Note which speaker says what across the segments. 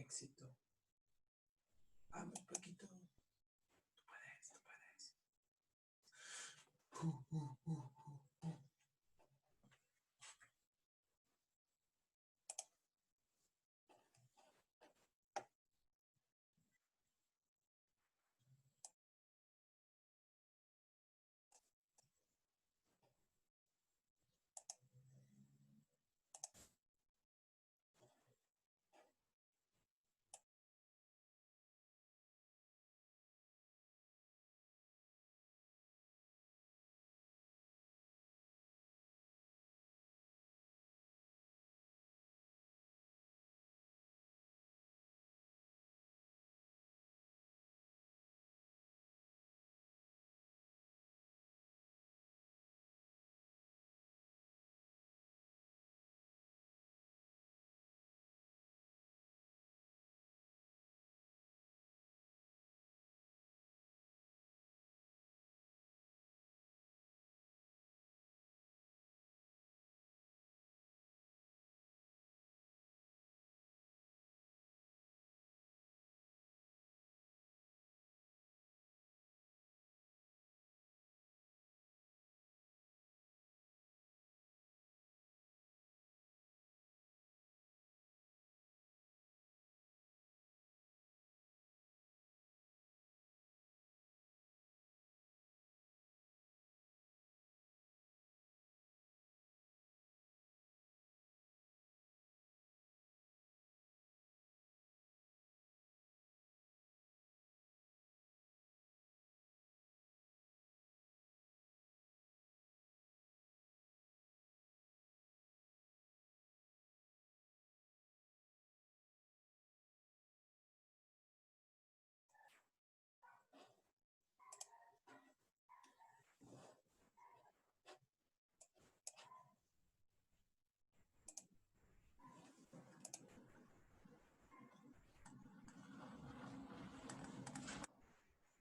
Speaker 1: éxito. Vamos, Paquito. Tú puedes, tú puedes. Uh, uh, uh.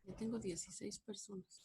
Speaker 2: Ya tengo 16 personas.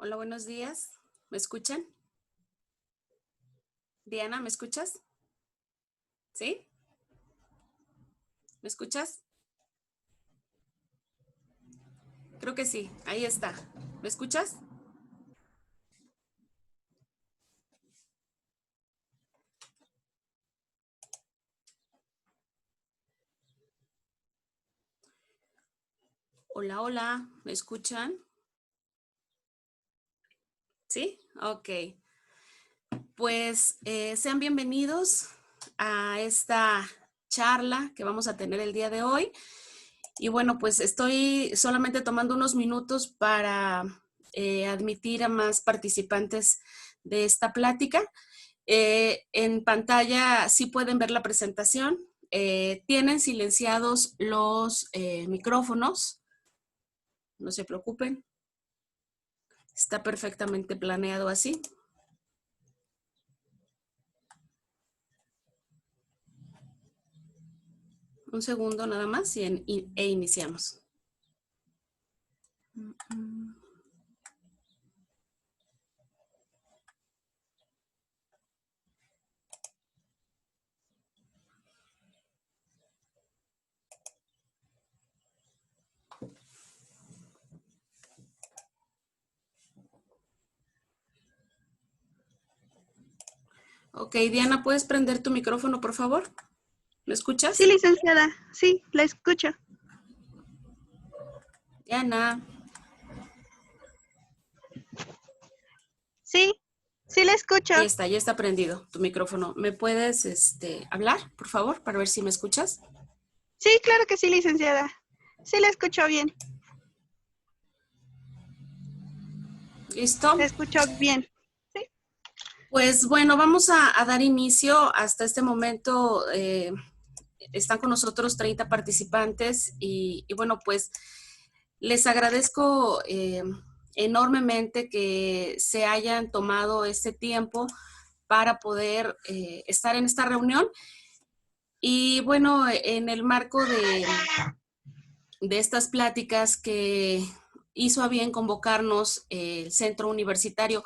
Speaker 2: Hola, buenos días. ¿Me escuchan? Diana, ¿me escuchas? ¿Sí? ¿Me escuchas? Creo que sí, ahí está. ¿Me escuchas? Hola, hola, ¿me escuchan? ¿Sí? Ok. Pues sean bienvenidos a esta charla que vamos a tener el día de hoy. Y bueno, pues estoy solamente tomando unos minutos para admitir a más participantes de esta plática. En pantalla sí pueden ver la presentación. Tienen silenciados los micrófonos. No se preocupen. Está perfectamente planeado así. Un segundo nada más e iniciamos. Ok, Diana, ¿puedes prender tu micrófono, por favor? ¿Me escuchas?
Speaker 3: Sí, licenciada. Sí, la escucho.
Speaker 2: Diana.
Speaker 3: Sí, sí la escucho.
Speaker 2: Ya está prendido tu micrófono. ¿Me puedes hablar, por favor, para ver si me escuchas?
Speaker 3: Sí, claro que sí, licenciada. Sí la escucho bien.
Speaker 2: ¿Listo?
Speaker 3: La escucho bien. Sí.
Speaker 2: Pues bueno, vamos a dar inicio. Hasta este momento están con nosotros 30 participantes y bueno, pues les agradezco enormemente que se hayan tomado este tiempo para poder estar en esta reunión. Y bueno, en el marco de estas pláticas que hizo a bien convocarnos el centro universitario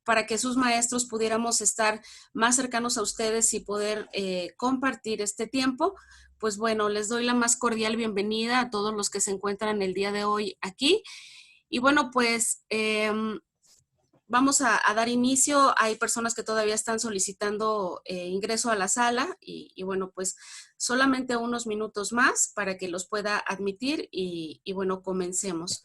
Speaker 2: para que sus maestros pudiéramos estar más cercanos a ustedes y poder compartir este tiempo, pues bueno, les doy la más cordial bienvenida a todos los que se encuentran el día de hoy aquí. Y bueno, pues vamos a dar inicio. Hay personas que todavía están solicitando ingreso a la sala y bueno, pues solamente unos minutos más para que los pueda admitir y bueno, comencemos.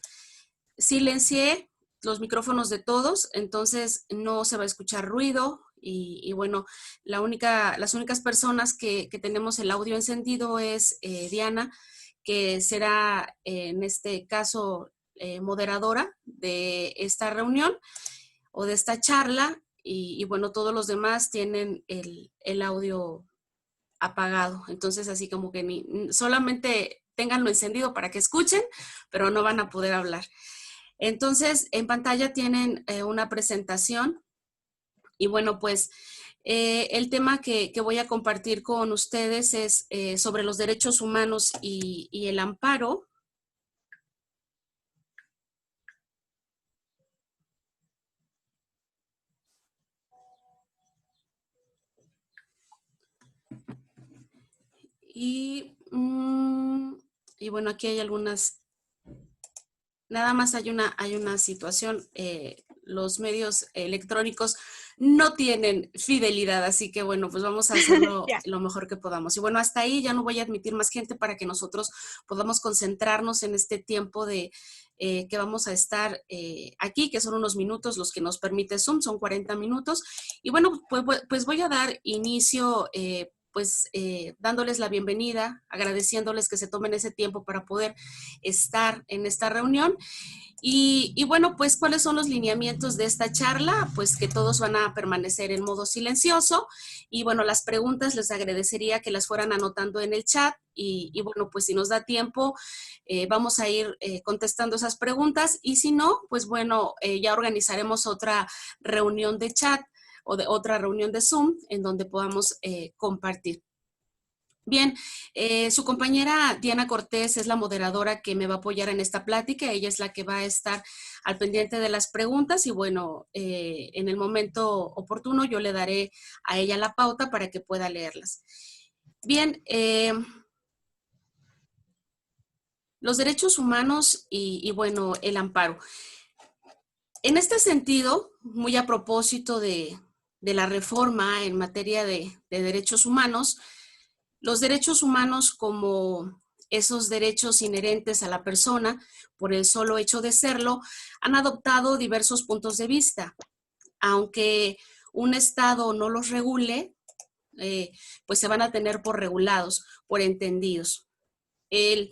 Speaker 2: Silencié los micrófonos de todos, entonces no se va a escuchar ruido y bueno, las únicas personas que tenemos el audio encendido es Diana, que será en este caso moderadora de esta reunión o de esta charla y bueno, todos los demás tienen el audio apagado. Entonces, así como que solamente ténganlo encendido para que escuchen, pero no van a poder hablar. Entonces, en pantalla tienen una presentación y bueno, pues el tema que voy a compartir con ustedes es sobre los derechos humanos y el amparo. Y bueno, aquí hay algunas, nada más hay una situación, los medios electrónicos no tienen fidelidad, así que bueno, pues vamos a hacerlo lo mejor que podamos. Y bueno, hasta ahí ya no voy a admitir más gente para que nosotros podamos concentrarnos en este tiempo de que vamos a estar aquí, que son unos minutos los que nos permite Zoom, son 40 minutos. Y bueno, pues voy a dar inicio dándoles la bienvenida, agradeciéndoles que se tomen ese tiempo para poder estar en esta reunión. Y bueno, pues, ¿cuáles son los lineamientos de esta charla? Pues que todos van a permanecer en modo silencioso y bueno, las preguntas les agradecería que las fueran anotando en el chat y bueno, pues si nos da tiempo, vamos a ir contestando esas preguntas y si no, pues bueno, ya organizaremos otra reunión de chat o de otra reunión de Zoom en donde podamos compartir. Bien, su compañera Diana Cortés es la moderadora que me va a apoyar en esta plática. Ella es la que va a estar al pendiente de las preguntas y bueno, en el momento oportuno yo le daré a ella la pauta para que pueda leerlas. Bien, los derechos humanos y bueno, el amparo. En este sentido, muy a propósito de la reforma en materia de derechos humanos, los derechos humanos como esos derechos inherentes a la persona por el solo hecho de serlo, han adoptado diversos puntos de vista. Aunque un Estado no los regule, pues se van a tener por regulados, por entendidos. El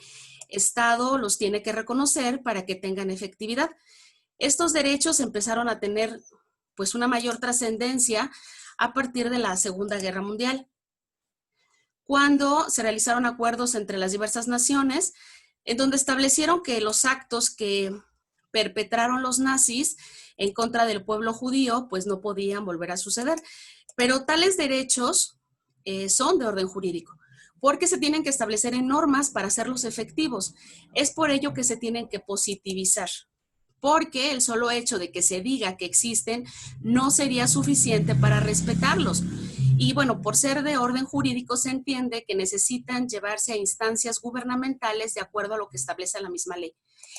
Speaker 2: Estado los tiene que reconocer para que tengan efectividad. Estos derechos empezaron a tener pues una mayor trascendencia a partir de la Segunda Guerra Mundial, cuando se realizaron acuerdos entre las diversas naciones, en donde establecieron que los actos que perpetraron los nazis en contra del pueblo judío, pues no podían volver a suceder. Pero tales derechos son de orden jurídico, porque se tienen que establecer en normas para hacerlos efectivos. Es por ello que se tienen que positivizar, porque el solo hecho de que se diga que existen no sería suficiente para respetarlos. Y bueno, por ser de orden jurídico se entiende que necesitan llevarse a instancias gubernamentales de acuerdo a lo que establece la misma ley.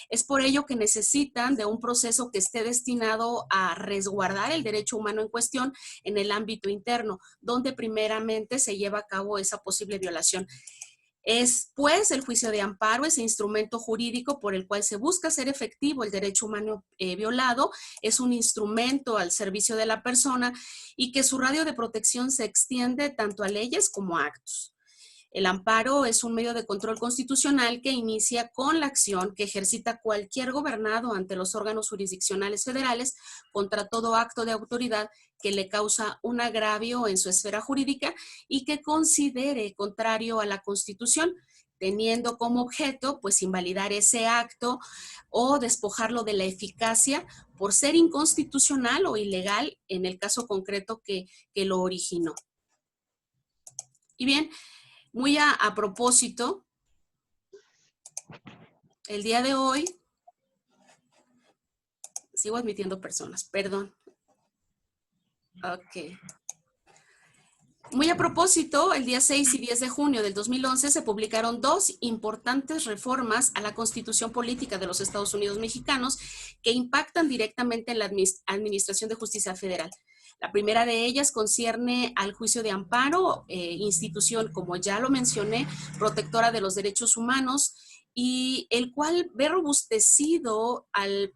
Speaker 2: Es por ello que necesitan de un proceso que esté destinado a resguardar el derecho humano en cuestión en el ámbito interno, donde primeramente se lleva a cabo esa posible violación. Es, pues, el juicio de amparo, ese instrumento jurídico por el cual se busca hacer efectivo el derecho humano violado, es un instrumento al servicio de la persona y que su radio de protección se extiende tanto a leyes como a actos. El amparo es un medio de control constitucional que inicia con la acción que ejercita cualquier gobernado ante los órganos jurisdiccionales federales contra todo acto de autoridad que le causa un agravio en su esfera jurídica y que considere contrario a la Constitución, teniendo como objeto, pues, invalidar ese acto o despojarlo de la eficacia por ser inconstitucional o ilegal en el caso concreto que lo originó. Y bien, muy a propósito, el día de hoy, sigo admitiendo personas, perdón. Ok. Muy a propósito, el día 6 y 10 de junio del 2011 se publicaron dos importantes reformas a la Constitución Política de los Estados Unidos Mexicanos que impactan directamente en la Administración de Justicia Federal. La primera de ellas concierne al juicio de amparo, institución, como ya lo mencioné, protectora de los derechos humanos, y el cual ve robustecido al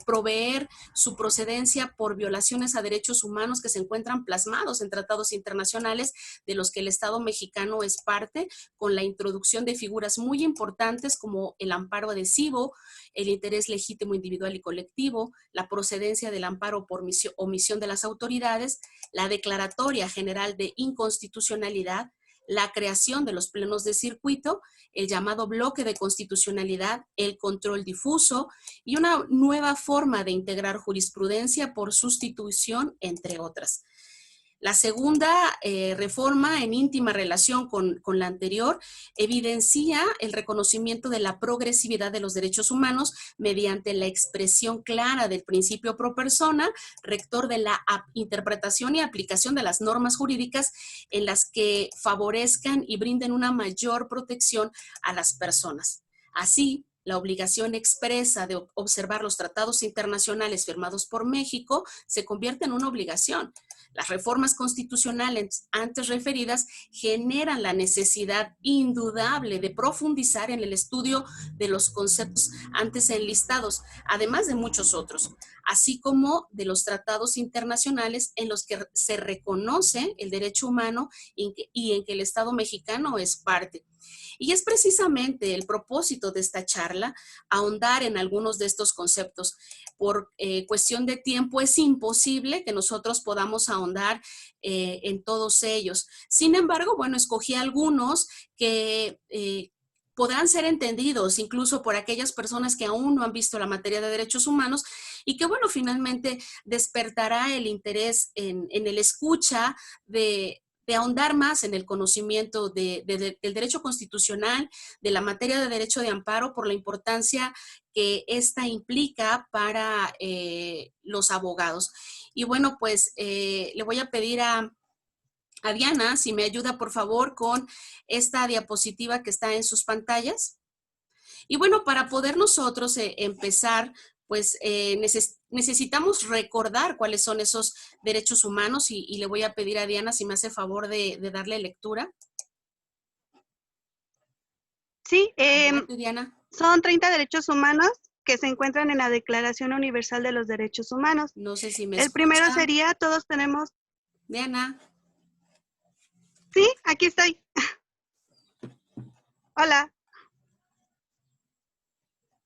Speaker 2: proveer su procedencia por violaciones a derechos humanos que se encuentran plasmados en tratados internacionales de los que el Estado mexicano es parte, con la introducción de figuras muy importantes como el amparo adhesivo, el interés legítimo individual y colectivo, la procedencia del amparo por omisión de las autoridades, la declaratoria general de inconstitucionalidad, la creación de los plenos de circuito, el llamado bloque de constitucionalidad, el control difuso y una nueva forma de integrar jurisprudencia por sustitución, entre otras. La segunda reforma, en íntima relación con la anterior, evidencia el reconocimiento de la progresividad de los derechos humanos mediante la expresión clara del principio pro persona, rector de la interpretación y aplicación de las normas jurídicas en las que favorezcan y brinden una mayor protección a las personas. Así, la obligación expresa de observar los tratados internacionales firmados por México se convierte en una obligación. Las reformas constitucionales antes referidas generan la necesidad indudable de profundizar en el estudio de los conceptos antes enlistados, además de muchos otros, así como de los tratados internacionales en los que se reconoce el derecho humano y en que el Estado mexicano es parte. Y es precisamente el propósito de esta charla ahondar en algunos de estos conceptos. Por cuestión de tiempo es imposible que nosotros podamos ahondar en todos ellos. Sin embargo, bueno, escogí algunos que podrán ser entendidos incluso por aquellas personas que aún no han visto la materia de derechos humanos y que, bueno, finalmente despertará el interés en el escucha de ahondar más en el conocimiento del derecho constitucional, de la materia de derecho de amparo, por la importancia que esta implica para los abogados. Y bueno, pues le voy a pedir a Diana si me ayuda, por favor, con esta diapositiva que está en sus pantallas. Y bueno, para poder nosotros empezar, pues necesitamos recordar cuáles son esos derechos humanos y le voy a pedir a Diana si me hace favor de darle lectura.
Speaker 3: Sí,
Speaker 2: Diana.
Speaker 3: son 30 derechos humanos que se encuentran en la Declaración Universal de los Derechos Humanos.
Speaker 2: No sé si me
Speaker 3: El primero sería, todos tenemos...
Speaker 2: Diana.
Speaker 3: Sí, aquí estoy. Hola.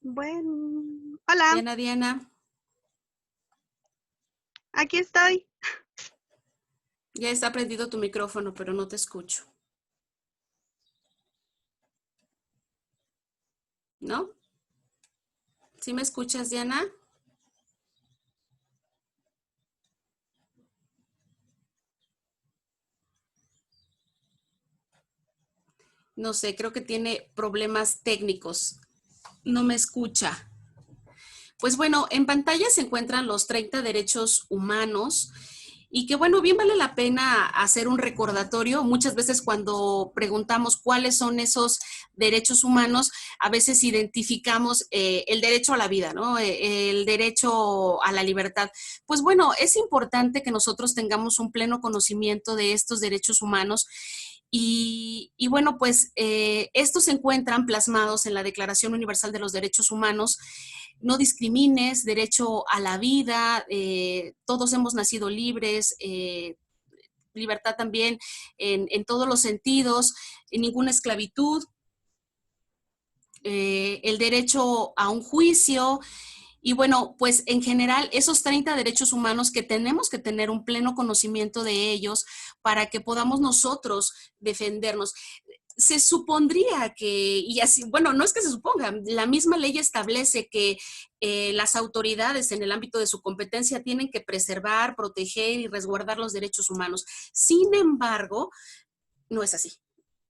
Speaker 3: Bueno, hola,
Speaker 2: Diana,
Speaker 3: aquí estoy.
Speaker 2: ya está prendido tu micrófono, pero no te escucho. ¿No? ¿Sí me escuchas, Diana? No sé, creo que tiene problemas técnicos. No me escucha. Pues bueno, en pantalla se encuentran los 30 derechos humanos y que bueno, bien vale la pena hacer un recordatorio. Muchas veces cuando preguntamos cuáles son esos derechos humanos, a veces identificamos el derecho a la vida, ¿no? El derecho a la libertad. Pues bueno, es importante que nosotros tengamos un pleno conocimiento de estos derechos humanos y bueno, pues estos se encuentran plasmados en la Declaración Universal de los Derechos Humanos. No discrimines, derecho a la vida, todos hemos nacido libres, libertad también en todos los sentidos, en ninguna esclavitud, el derecho a un juicio. Y bueno, pues en general esos 30 derechos humanos que tenemos que tener un pleno conocimiento de ellos para que podamos nosotros defendernos. Se supondría que, y así, bueno, no es que se suponga, la misma ley establece que las autoridades en el ámbito de su competencia tienen que preservar, proteger y resguardar los derechos humanos. Sin embargo, no es así.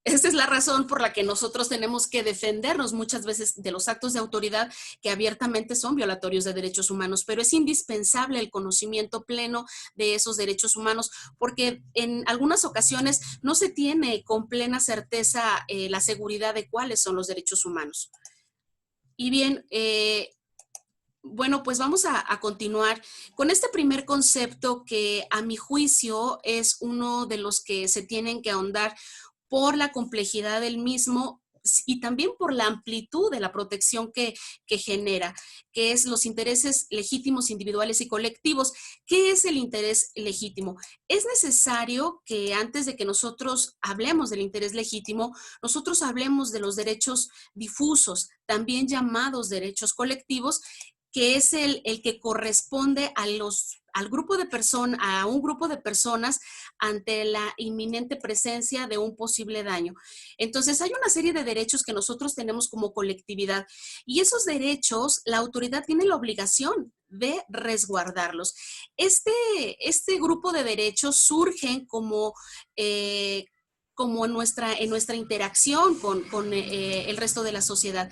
Speaker 2: Esta es la razón por la que nosotros tenemos que defendernos muchas veces de los actos de autoridad que abiertamente son violatorios de derechos humanos, pero es indispensable el conocimiento pleno de esos derechos humanos porque en algunas ocasiones no se tiene con plena certeza la seguridad de cuáles son los derechos humanos. Y bien, bueno, pues vamos a continuar con este primer concepto que a mi juicio es uno de los que se tienen que ahondar por la complejidad del mismo y también por la amplitud de la protección que genera, que es los intereses legítimos individuales y colectivos. ¿Qué es el interés legítimo? Es necesario que antes de que nosotros hablemos del interés legítimo, nosotros hablemos de los derechos difusos, también llamados derechos colectivos, que es el que corresponde al grupo de personas, a un grupo de personas ante la inminente presencia de un posible daño. Entonces, hay una serie de derechos que nosotros tenemos como colectividad y esos derechos, la autoridad tiene la obligación de resguardarlos. Este grupo de derechos surgen como en nuestra interacción con el resto de la sociedad.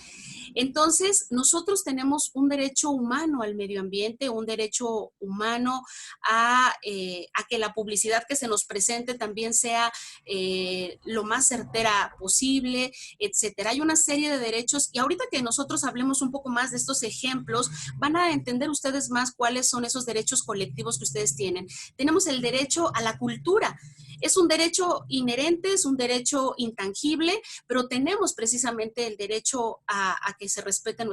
Speaker 2: Entonces, nosotros tenemos un derecho humano al medio ambiente, un derecho humano a que la publicidad que se nos presente también sea lo más certera posible, etcétera. Hay una serie de derechos y ahorita que nosotros hablemos un poco más de estos ejemplos, van a entender ustedes más cuáles son esos derechos colectivos que ustedes tienen. Tenemos el derecho a la cultura. Es un derecho inherente, es un derecho intangible, pero tenemos precisamente el derecho a que se respete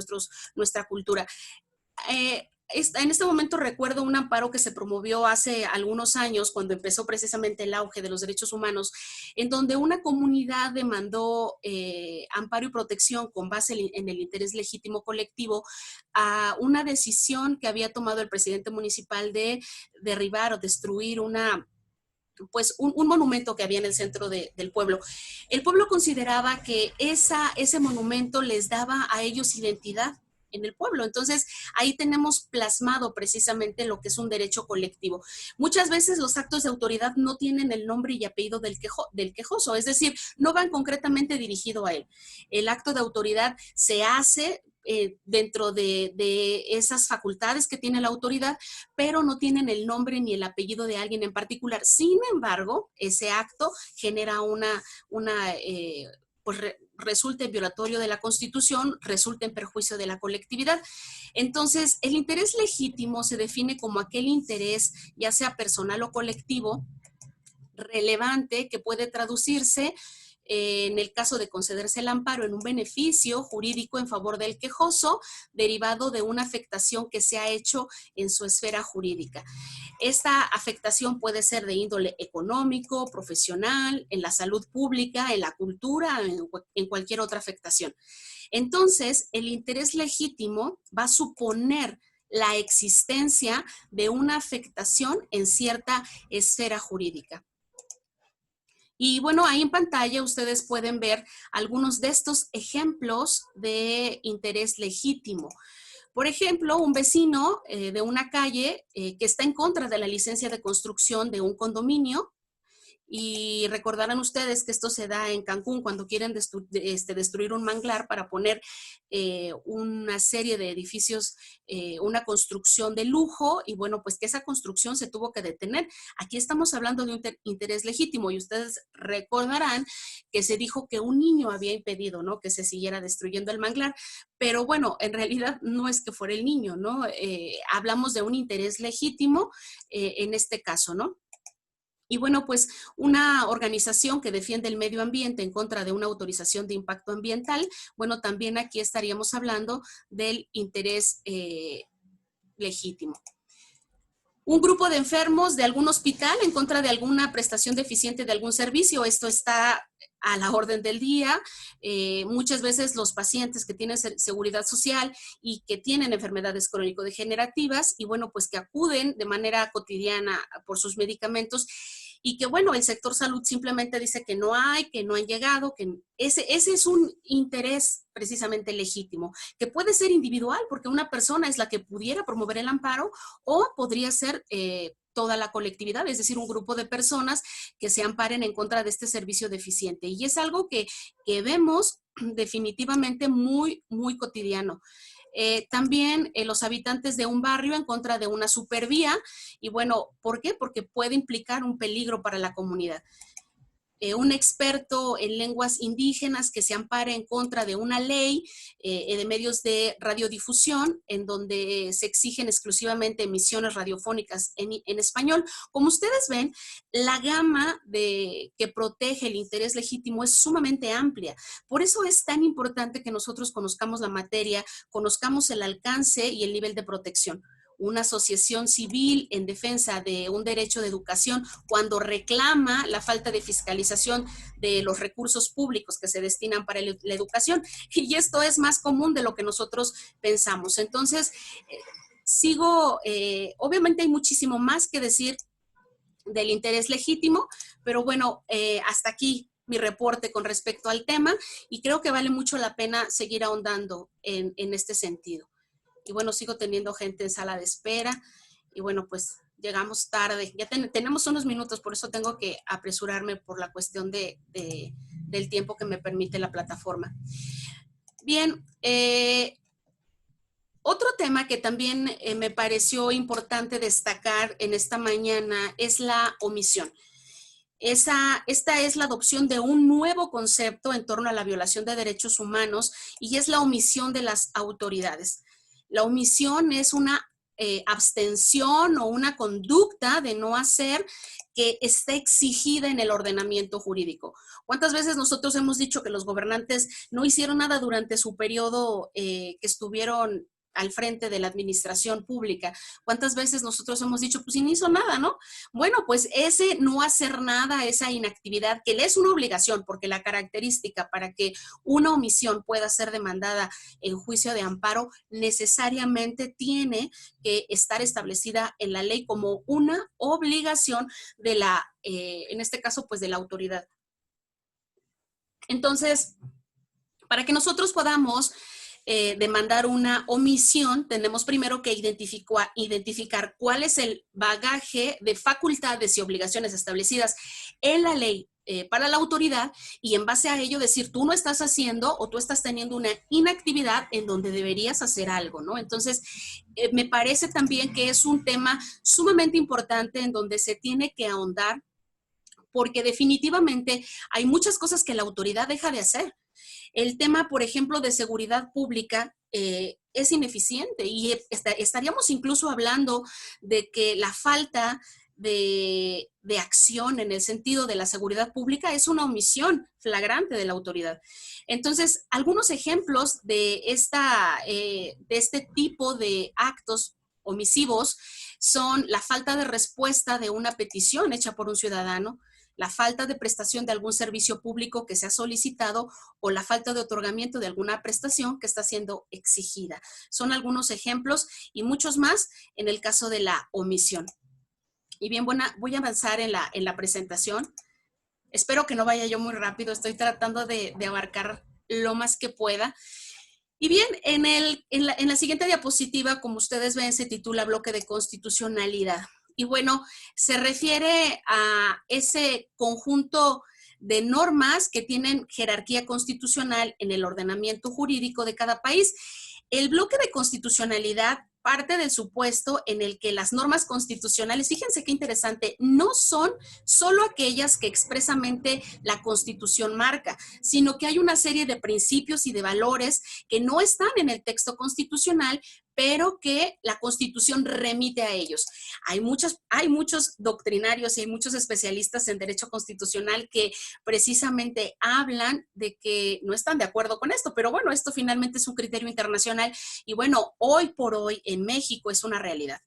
Speaker 2: nuestra cultura. En este momento recuerdo un amparo que se promovió hace algunos años, cuando empezó precisamente el auge de los derechos humanos, en donde una comunidad demandó amparo y protección con base en el interés legítimo colectivo a una decisión que había tomado el presidente municipal de derribar o destruir un monumento que había en el centro del pueblo. El pueblo consideraba que ese monumento les daba a ellos identidad en el pueblo. Entonces, ahí tenemos plasmado precisamente lo que es un derecho colectivo. Muchas veces los actos de autoridad no tienen el nombre y apellido del quejoso, es decir, no van concretamente dirigido a él. El acto de autoridad se hace dentro de esas facultades que tiene la autoridad, pero no tienen el nombre ni el apellido de alguien en particular. Sin embargo, ese acto genera pues resulta en violatorio de la Constitución, resulta en perjuicio de la colectividad. Entonces, el interés legítimo se define como aquel interés, ya sea personal o colectivo, relevante, que puede traducirse en el caso de concederse el amparo en un beneficio jurídico en favor del quejoso, derivado de una afectación que se ha hecho en su esfera jurídica. Esta afectación puede ser de índole económico, profesional, en la salud pública, en la cultura, en cualquier otra afectación. Entonces, el interés legítimo va a suponer la existencia de una afectación en cierta esfera jurídica. Y bueno, ahí en pantalla ustedes pueden ver algunos de estos ejemplos de interés legítimo. Por ejemplo, un vecino de una calle que está en contra de la licencia de construcción de un condominio, y recordarán ustedes que esto se da en Cancún cuando quieren destruir un manglar para poner una serie de edificios, una construcción de lujo, y bueno, pues que esa construcción se tuvo que detener. Aquí estamos hablando de un interés legítimo, y ustedes recordarán que se dijo que un niño había impedido, ¿no?, que se siguiera destruyendo el manglar, pero bueno, en realidad no es que fuera el niño, ¿no? Hablamos de un interés legítimo en este caso, ¿no? Y bueno, pues una organización que defiende el medio ambiente en contra de una autorización de impacto ambiental, bueno, también aquí estaríamos hablando del interés legítimo. Un grupo de enfermos de algún hospital en contra de alguna prestación deficiente de algún servicio, esto está a la orden del día. Muchas veces los pacientes que tienen seguridad social y que tienen enfermedades crónico-degenerativas, y bueno, pues que acuden de manera cotidiana por sus medicamentos, y que bueno, el sector salud simplemente dice que no hay, que no han llegado, que ese es un interés precisamente legítimo, que puede ser individual, porque una persona es la que pudiera promover el amparo, o podría ser toda la colectividad, es decir, un grupo de personas que se amparen en contra de este servicio deficiente. Y es algo que vemos definitivamente muy, muy cotidiano. También los habitantes de un barrio en contra de una supervía, y bueno, ¿por qué? Porque puede implicar un peligro para la comunidad. Un experto en lenguas indígenas que se ampare en contra de una ley de medios de radiodifusión en donde se exigen exclusivamente emisiones radiofónicas en español. Como ustedes ven, la gama que protege el interés legítimo es sumamente amplia. Por eso es tan importante que nosotros conozcamos la materia, conozcamos el alcance y el nivel de protección. Una asociación civil en defensa de un derecho de educación, cuando reclama la falta de fiscalización de los recursos públicos que se destinan para la educación, y esto es más común de lo que nosotros pensamos. Entonces, obviamente hay muchísimo más que decir del interés legítimo, pero bueno, hasta aquí mi reporte con respecto al tema, y creo que vale mucho la pena seguir ahondando en este sentido. Y bueno, sigo teniendo gente en sala de espera, y bueno, pues llegamos tarde. Ya tenemos unos minutos, por eso tengo que apresurarme por la cuestión del tiempo que me permite la plataforma. Bien, otro tema que también me pareció importante destacar en esta mañana es la omisión. Esta es la adopción de un nuevo concepto en torno a la violación de derechos humanos, y es la omisión de las autoridades. La omisión es una abstención o una conducta de no hacer que esté exigida en el ordenamiento jurídico. ¿Cuántas veces nosotros hemos dicho que los gobernantes no hicieron nada durante su periodo que estuvieron al frente de la administración pública? ¿Cuántas veces nosotros hemos dicho, pues no hizo nada, ¿no? Bueno, pues ese no hacer nada, esa inactividad, que le es una obligación, porque la característica para que una omisión pueda ser demandada en juicio de amparo necesariamente tiene que estar establecida en la ley como una obligación de en este caso, pues de la autoridad. Entonces, para que nosotros podamos demandar una omisión, tenemos primero que identificar cuál es el bagaje de facultades y obligaciones establecidas en la ley para la autoridad, y en base a ello decir, tú no estás haciendo o tú estás teniendo una inactividad en donde deberías hacer algo, ¿no? Entonces, me parece también que es un tema sumamente importante en donde se tiene que ahondar, porque definitivamente hay muchas cosas que la autoridad deja de hacer. El tema, por ejemplo, de seguridad pública es ineficiente, y estaríamos incluso hablando de que la falta de acción en el sentido de la seguridad pública es una omisión flagrante de la autoridad. Entonces, algunos ejemplos de este tipo de actos omisivos son la falta de respuesta de una petición hecha por un ciudadano, la falta de prestación de algún servicio público que se ha solicitado o la falta de otorgamiento de alguna prestación que está siendo exigida. Son algunos ejemplos y muchos más en el caso de la omisión. Y bien, voy a avanzar en la presentación. Espero que no vaya yo muy rápido, estoy tratando de abarcar lo más que pueda. Y bien, en la siguiente diapositiva, como ustedes ven, se titula Bloque de Constitucionalidad. Y bueno, se refiere a ese conjunto de normas que tienen jerarquía constitucional en el ordenamiento jurídico de cada país. El bloque de constitucionalidad parte del supuesto en el que las normas constitucionales, fíjense qué interesante, no son solo aquellas que expresamente la Constitución marca, sino que hay una serie de principios y de valores que no están en el texto constitucional, pero que la Constitución remite a ellos. Hay muchos doctrinarios y hay muchos especialistas en derecho constitucional que precisamente hablan de que no están de acuerdo con esto, pero bueno, esto finalmente es un criterio internacional y bueno, hoy por hoy en México es una realidad.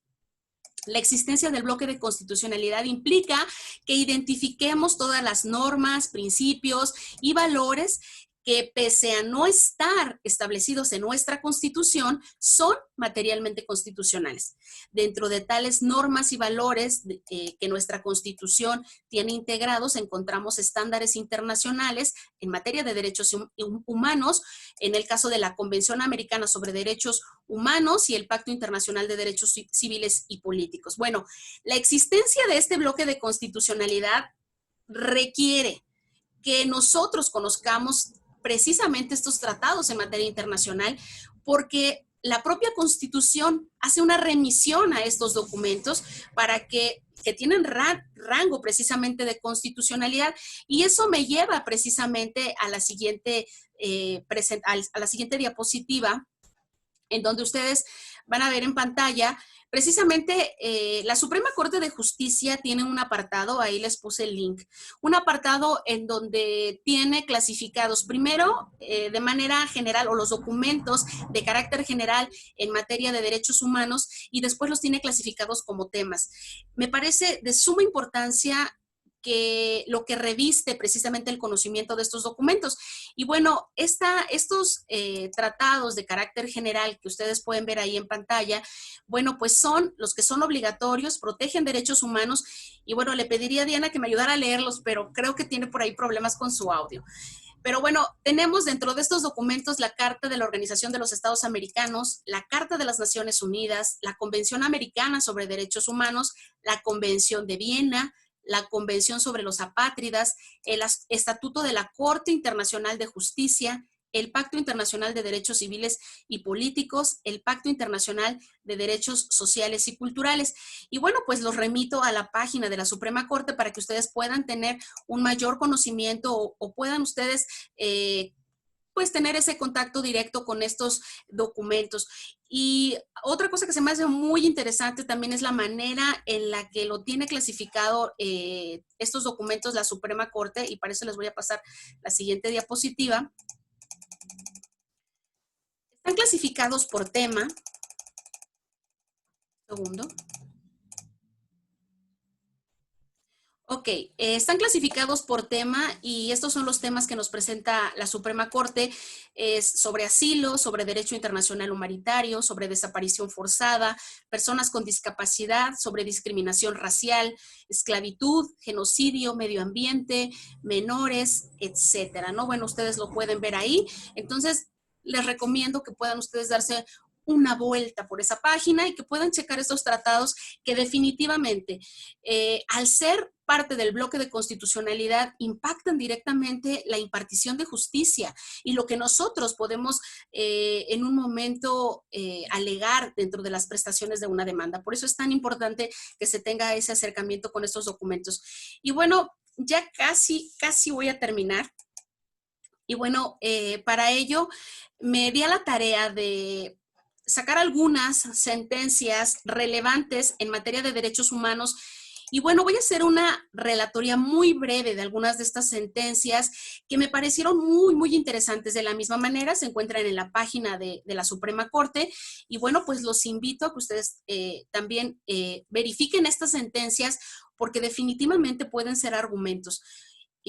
Speaker 2: La existencia del bloque de constitucionalidad implica que identifiquemos todas las normas, principios y valores que pese a no estar establecidos en nuestra Constitución, son materialmente constitucionales. Dentro de tales normas y valores que nuestra Constitución tiene integrados, encontramos estándares internacionales en materia de derechos humanos, en el caso de la Convención Americana sobre Derechos Humanos y el Pacto Internacional de Derechos Civiles y Políticos. Bueno, la existencia de este bloque de constitucionalidad requiere que nosotros conozcamos precisamente estos tratados en materia internacional, porque la propia Constitución hace una remisión a estos documentos para que tienen rango precisamente de constitucionalidad, y eso me lleva precisamente a la siguiente diapositiva, en donde ustedes van a ver en pantalla. Precisamente la Suprema Corte de Justicia tiene un apartado, ahí les puse el link, un apartado en donde tiene clasificados primero de manera general o los documentos de carácter general en materia de derechos humanos y después los tiene clasificados como temas. Me parece de suma importancia que lo que reviste precisamente el conocimiento de estos documentos. Y bueno, estos tratados de carácter general que ustedes pueden ver ahí en pantalla, bueno, pues son los que son obligatorios, protegen derechos humanos, y bueno, le pediría a Diana que me ayudara a leerlos, pero creo que tiene por ahí problemas con su audio. Pero bueno, tenemos dentro de estos documentos la Carta de la Organización de los Estados Americanos, la Carta de las Naciones Unidas, la Convención Americana sobre Derechos Humanos, la Convención de Viena, la Convención sobre los Apátridas, el Estatuto de la Corte Internacional de Justicia, el Pacto Internacional de Derechos Civiles y Políticos, el Pacto Internacional de Derechos Sociales y Culturales. Y bueno, pues los remito a la página de la Suprema Corte para que ustedes puedan tener un mayor conocimiento o puedan ustedes pues tener ese contacto directo con estos documentos. Y otra cosa que se me hace muy interesante también es la manera en la que lo tiene clasificado estos documentos la Suprema Corte, y para eso les voy a pasar la siguiente diapositiva. Están clasificados por tema. Un segundo. Ok, están clasificados por tema y estos son los temas que nos presenta la Suprema Corte, sobre asilo, sobre derecho internacional humanitario, sobre desaparición forzada, personas con discapacidad, sobre discriminación racial, esclavitud, genocidio, medio ambiente, menores, etcétera, ¿no? Bueno, ustedes lo pueden ver ahí. Entonces, les recomiendo que puedan ustedes darse una vuelta por esa página y que puedan checar estos tratados que definitivamente, al ser parte del bloque de constitucionalidad, impactan directamente la impartición de justicia y lo que nosotros podemos en un momento alegar dentro de las prestaciones de una demanda. Por eso es tan importante que se tenga ese acercamiento con estos documentos. Y bueno, ya casi voy a terminar. Y bueno, para ello me di a la tarea de sacar algunas sentencias relevantes en materia de derechos humanos Y bueno, voy a hacer una relatoría muy breve de algunas de estas sentencias que me parecieron muy, muy interesantes. De la misma manera, se encuentran en la página de la Suprema Corte. Y bueno, pues los invito a que ustedes también verifiquen estas sentencias porque definitivamente pueden ser argumentos.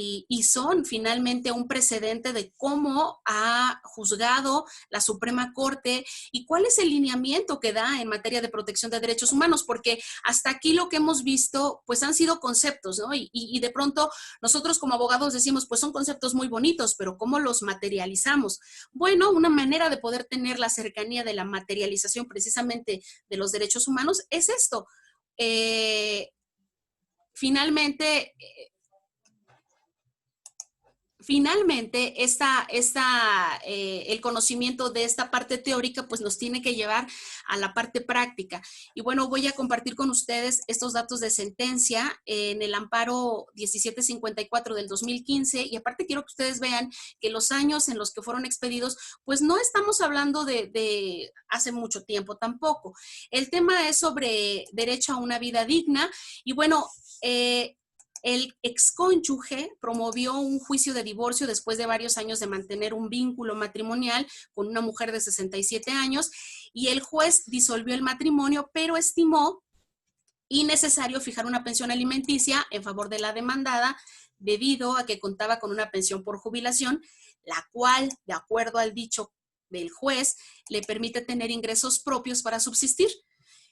Speaker 2: Y son finalmente un precedente de cómo ha juzgado la Suprema Corte y cuál es el lineamiento que da en materia de protección de derechos humanos, porque hasta aquí lo que hemos visto, pues han sido conceptos, ¿no? Y de pronto nosotros como abogados decimos, pues son conceptos muy bonitos, pero ¿cómo los materializamos? Bueno, una manera de poder tener la cercanía de la materialización precisamente de los derechos humanos es esto. Finalmente, el conocimiento de esta parte teórica pues nos tiene que llevar a la parte práctica. Y bueno, voy a compartir con ustedes estos datos de sentencia en el amparo 1754 del 2015 y aparte quiero que ustedes vean que los años en los que fueron expedidos pues no estamos hablando de hace mucho tiempo tampoco. El tema es sobre derecho a una vida digna y bueno, el excónyuge promovió un juicio de divorcio después de varios años de mantener un vínculo matrimonial con una mujer de 67 años y el juez disolvió el matrimonio, pero estimó innecesario fijar una pensión alimenticia en favor de la demandada debido a que contaba con una pensión por jubilación, la cual, de acuerdo al dicho del juez, le permite tener ingresos propios para subsistir.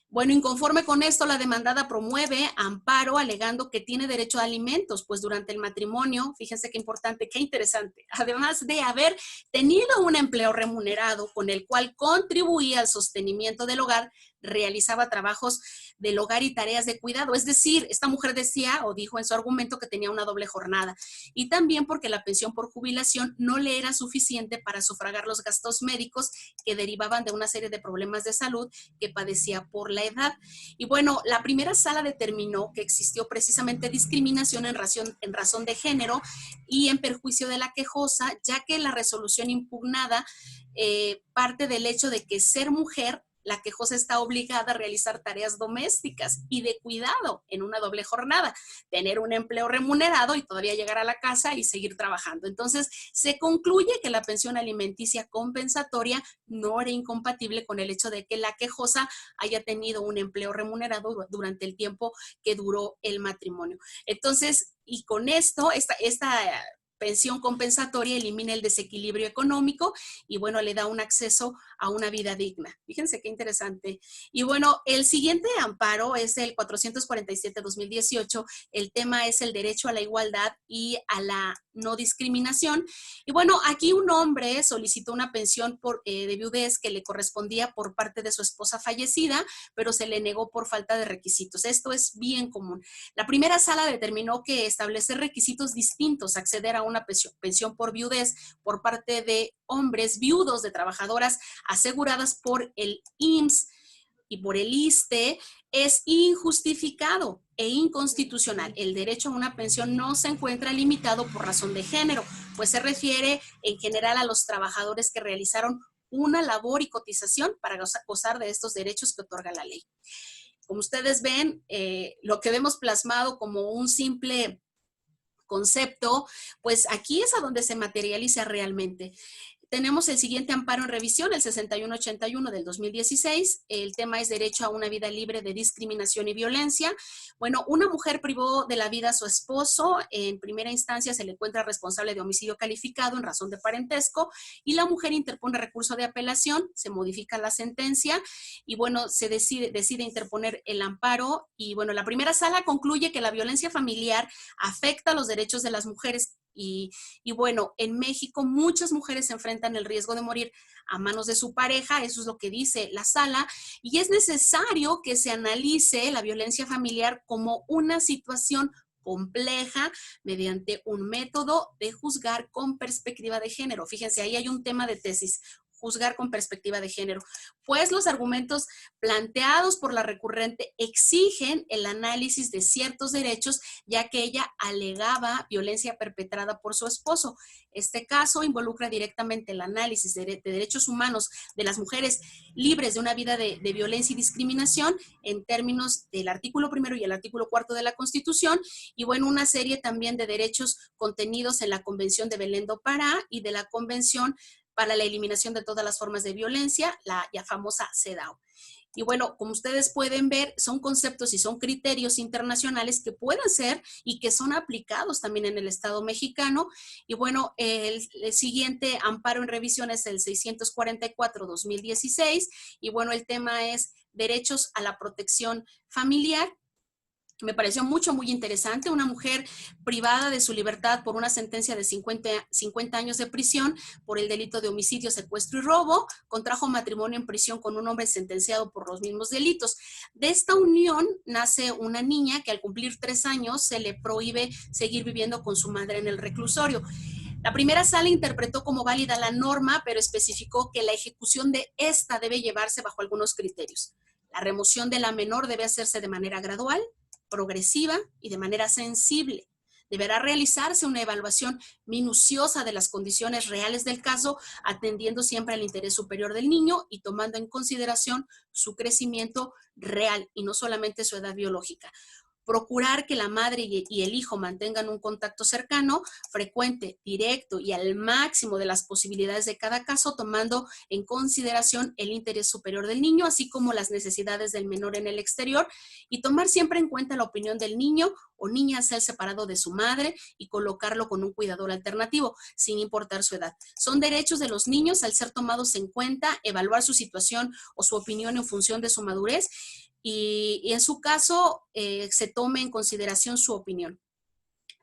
Speaker 2: Bueno, inconforme con esto, la demandada promueve amparo alegando que tiene derecho a alimentos, pues durante el matrimonio, fíjense qué importante, qué interesante, además de haber tenido un empleo remunerado con el cual contribuía al sostenimiento del hogar, realizaba trabajos del hogar y tareas de cuidado. Es decir, esta mujer decía o dijo en su argumento que tenía una doble jornada y también porque la pensión por jubilación no le era suficiente para sufragar los gastos médicos que derivaban de una serie de problemas de salud que padecía por la edad. Y bueno, la primera sala determinó que existió precisamente discriminación en razón de género y en perjuicio de la quejosa, ya que la resolución impugnada parte del hecho de que ser mujer, la quejosa está obligada a realizar tareas domésticas y de cuidado en una doble jornada, tener un empleo remunerado y todavía llegar a la casa y seguir trabajando. Entonces, se concluye que la pensión alimenticia compensatoria no era incompatible con el hecho de que la quejosa haya tenido un empleo remunerado durante el tiempo que duró el matrimonio. Entonces, y con esto, esta pensión compensatoria elimina el desequilibrio económico y bueno, le da un acceso a una vida digna. Fíjense qué interesante. Y bueno, el siguiente amparo es el 447-2018. El tema es el derecho a la igualdad y a la no discriminación. Y bueno, aquí un hombre solicitó una pensión de viudez que le correspondía por parte de su esposa fallecida, pero se le negó por falta de requisitos. Esto es bien común. La primera sala determinó que establecer requisitos distintos, acceder a una pensión por viudez por parte de hombres viudos de trabajadoras aseguradas por el IMSS y por el ISSSTE es injustificado e inconstitucional. El derecho a una pensión no se encuentra limitado por razón de género, pues se refiere en general a los trabajadores que realizaron una labor y cotización para gozar de estos derechos que otorga la ley. Como ustedes ven, lo que vemos plasmado como un simple concepto, pues aquí es a donde se materializa realmente. Tenemos el siguiente amparo en revisión, el 6181 del 2016. El tema es derecho a una vida libre de discriminación y violencia. Bueno, una mujer privó de la vida a su esposo. En primera instancia se le encuentra responsable de homicidio calificado en razón de parentesco y la mujer interpone recurso de apelación, se modifica la sentencia y bueno, se decide interponer el amparo. Y bueno, la primera sala concluye que la violencia familiar afecta los derechos de las mujeres. Y bueno, en México muchas mujeres se enfrentan el riesgo de morir a manos de su pareja, eso es lo que dice la sala, y es necesario que se analice la violencia familiar como una situación compleja mediante un método de juzgar con perspectiva de género. Fíjense, ahí hay un tema de tesis, juzgar con perspectiva de género, pues los argumentos planteados por la recurrente exigen el análisis de ciertos derechos, ya que ella alegaba violencia perpetrada por su esposo. Este caso involucra directamente el análisis de derechos humanos de las mujeres libres de una vida de violencia y discriminación en términos del artículo 1 y el artículo 4 de la Constitución, y bueno, una serie también de derechos contenidos en la Convención de Belém do Pará y de la Convención para la Eliminación de todas las formas de violencia, la ya famosa CEDAW. Y bueno, como ustedes pueden ver, son conceptos y son criterios internacionales que pueden ser y que son aplicados también en el Estado mexicano. Y bueno, el siguiente amparo en revisión es el 644-2016. Y bueno, el tema es derechos a la protección familiar. Me pareció muy interesante. Una mujer privada de su libertad por una sentencia de 50 años de prisión por el delito de homicidio, secuestro y robo, contrajo matrimonio en prisión con un hombre sentenciado por los mismos delitos. De esta unión nace una niña que al cumplir 3 años se le prohíbe seguir viviendo con su madre en el reclusorio. La primera sala interpretó como válida la norma, pero especificó que la ejecución de esta debe llevarse bajo algunos criterios. La remoción de la menor debe hacerse de manera gradual, progresiva y de manera sensible. Deberá realizarse una evaluación minuciosa de las condiciones reales del caso, atendiendo siempre al interés superior del niño y tomando en consideración su crecimiento real y no solamente su edad biológica. Procurar que la madre y el hijo mantengan un contacto cercano, frecuente, directo y al máximo de las posibilidades de cada caso, tomando en consideración el interés superior del niño, así como las necesidades del menor en el exterior, y tomar siempre en cuenta la opinión del niño o niña, ser separado de su madre y colocarlo con un cuidador alternativo, sin importar su edad. Son derechos de los niños al ser tomados en cuenta, evaluar su situación o su opinión en función de su madurez, y en su caso se tome en consideración su opinión.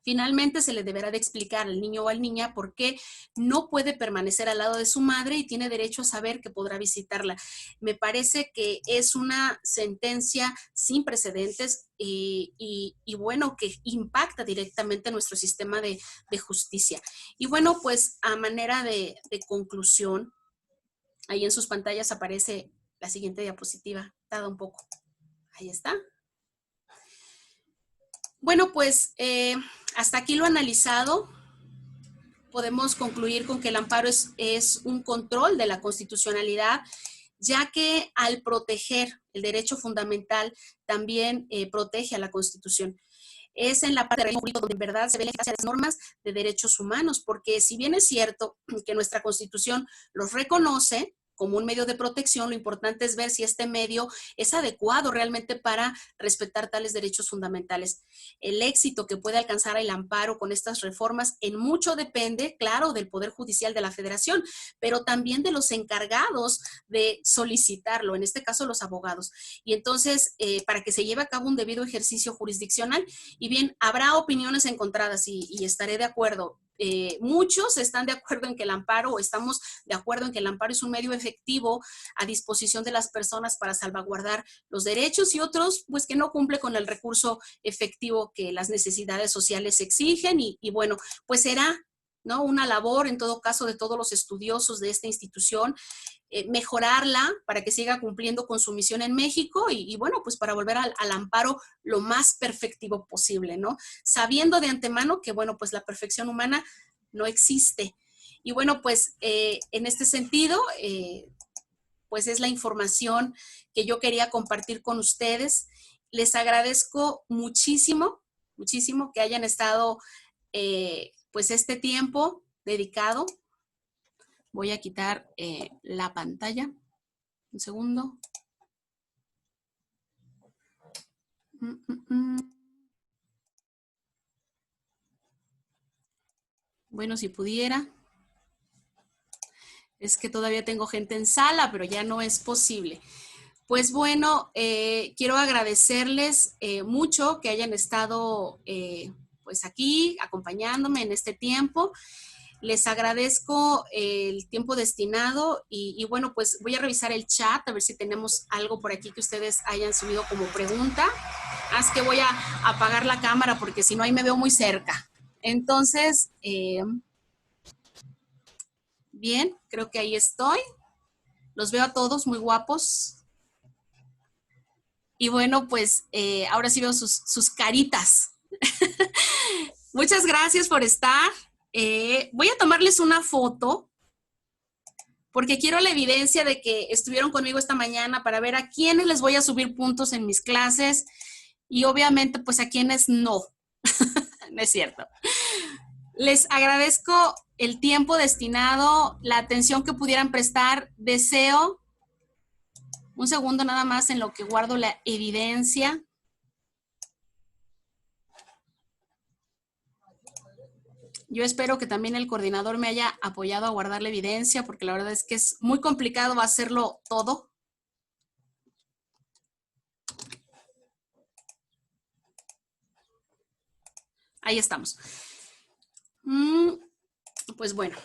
Speaker 2: Finalmente, se le deberá de explicar al niño o a la niña por qué no puede permanecer al lado de su madre y tiene derecho a saber que podrá visitarla. Me parece que es una sentencia sin precedentes y bueno, que impacta directamente nuestro sistema de justicia. Y bueno, pues a manera de conclusión, ahí en sus pantallas aparece la siguiente diapositiva. Tarda un poco. Ahí está. Bueno, pues hasta aquí lo analizado. Podemos concluir con que el amparo es un control de la constitucionalidad, ya que al proteger el derecho fundamental también protege a la Constitución. Es en la parte del jurídico donde en verdad se ven las normas de derechos humanos, porque si bien es cierto que nuestra Constitución los reconoce como un medio de protección, lo importante es ver si este medio es adecuado realmente para respetar tales derechos fundamentales. El éxito que puede alcanzar el amparo con estas reformas en mucho depende, claro, del Poder Judicial de la Federación, pero también de los encargados de solicitarlo, en este caso los abogados. Y entonces, para que se lleve a cabo un debido ejercicio jurisdiccional, y bien, habrá opiniones encontradas y estaré de acuerdo. Muchos están de acuerdo en que el amparo, o estamos de acuerdo en que el amparo es un medio efectivo a disposición de las personas para salvaguardar los derechos, y otros pues que no cumple con el recurso efectivo que las necesidades sociales exigen, y bueno, pues será, ¿no?, una labor en todo caso de todos los estudiosos de esta institución, mejorarla para que siga cumpliendo con su misión en México y bueno, pues para volver al amparo lo más perfectivo posible, ¿no? Sabiendo de antemano que, bueno, pues la perfección humana no existe. Y bueno, pues en este sentido, pues es la información que yo quería compartir con ustedes. Les agradezco muchísimo, muchísimo que hayan estado pues este tiempo dedicado. Voy a quitar la pantalla. Un segundo. Bueno, si pudiera. Es que todavía tengo gente en sala, pero ya no es posible. Pues bueno, quiero agradecerles mucho que hayan estado pues aquí acompañándome en este tiempo. Les agradezco el tiempo destinado y bueno, pues voy a revisar el chat a ver si tenemos algo por aquí que ustedes hayan subido como pregunta. Es que voy a apagar la cámara porque si no ahí me veo muy cerca. Entonces, bien, creo que ahí estoy. Los veo a todos muy guapos. Y bueno, pues ahora sí veo sus caritas. Muchas gracias por estar. Voy a tomarles una foto porque quiero la evidencia de que estuvieron conmigo esta mañana para ver a quiénes les voy a subir puntos en mis clases y obviamente pues a quiénes no. No es cierto. Les agradezco el tiempo destinado, la atención que pudieran prestar. Deseo un segundo nada más en lo que guardo la evidencia. Yo espero que también el coordinador me haya apoyado a guardar la evidencia, porque la verdad es que es muy complicado hacerlo todo. Ahí estamos. Pues bueno,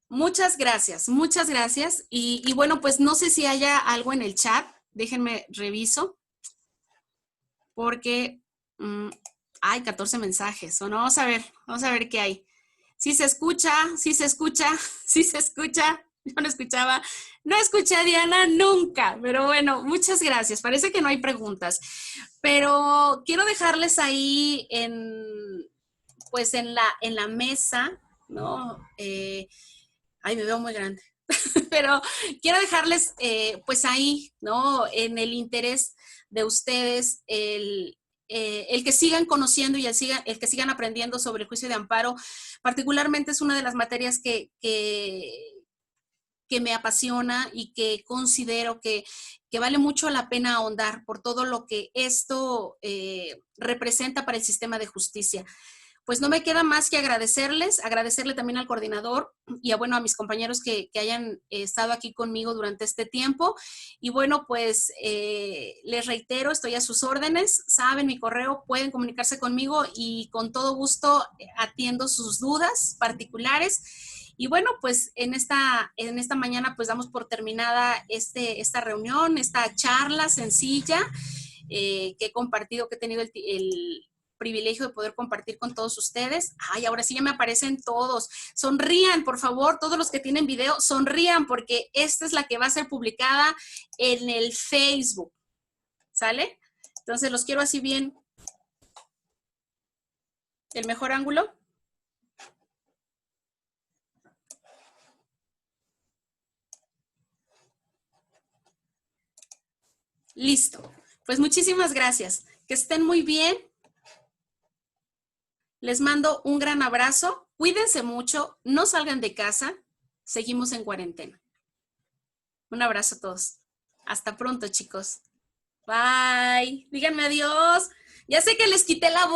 Speaker 2: muchas gracias, muchas gracias. Y bueno, pues no sé si haya algo en el chat. Déjenme reviso. Porque hay 14 mensajes. O no, vamos a ver qué hay. Sí se escucha, sí se escucha, sí se escucha. Yo no escuchaba, no escuché a Diana nunca, pero bueno, muchas gracias. Parece que no hay preguntas, pero quiero dejarles ahí pues en la mesa, ¿no? Ay, me veo muy grande, pero quiero dejarles pues ahí, ¿no? En el interés de ustedes, el que sigan conociendo y el que sigan aprendiendo sobre el juicio de amparo. Particularmente es una de las materias que me apasiona y que considero que vale mucho la pena ahondar por todo lo que esto representa para el sistema de justicia. Pues no me queda más que agradecerle también al coordinador y a mis compañeros que hayan estado aquí conmigo durante este tiempo. Y bueno, pues les reitero, estoy a sus órdenes, saben mi correo, pueden comunicarse conmigo y con todo gusto atiendo sus dudas particulares. Y bueno, pues en esta mañana pues damos por terminada esta reunión, esta charla sencilla que he compartido, que he tenido el privilegio de poder compartir con todos ustedes. Ay, ahora sí ya me aparecen todos. Sonrían, por favor, todos los que tienen video, sonrían porque esta es la que va a ser publicada en el Facebook. ¿Sale? Entonces los quiero así bien. ¿El mejor ángulo? Listo. Pues muchísimas gracias. Que estén muy bien. Les mando un gran abrazo. Cuídense mucho. No salgan de casa. Seguimos en cuarentena. Un abrazo a todos. Hasta pronto, chicos. Bye. Díganme adiós. Ya sé que les quité la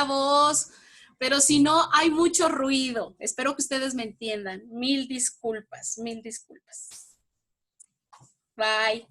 Speaker 2: voz, pero si no, hay mucho ruido. Espero que ustedes me entiendan. Mil disculpas, mil disculpas. Bye.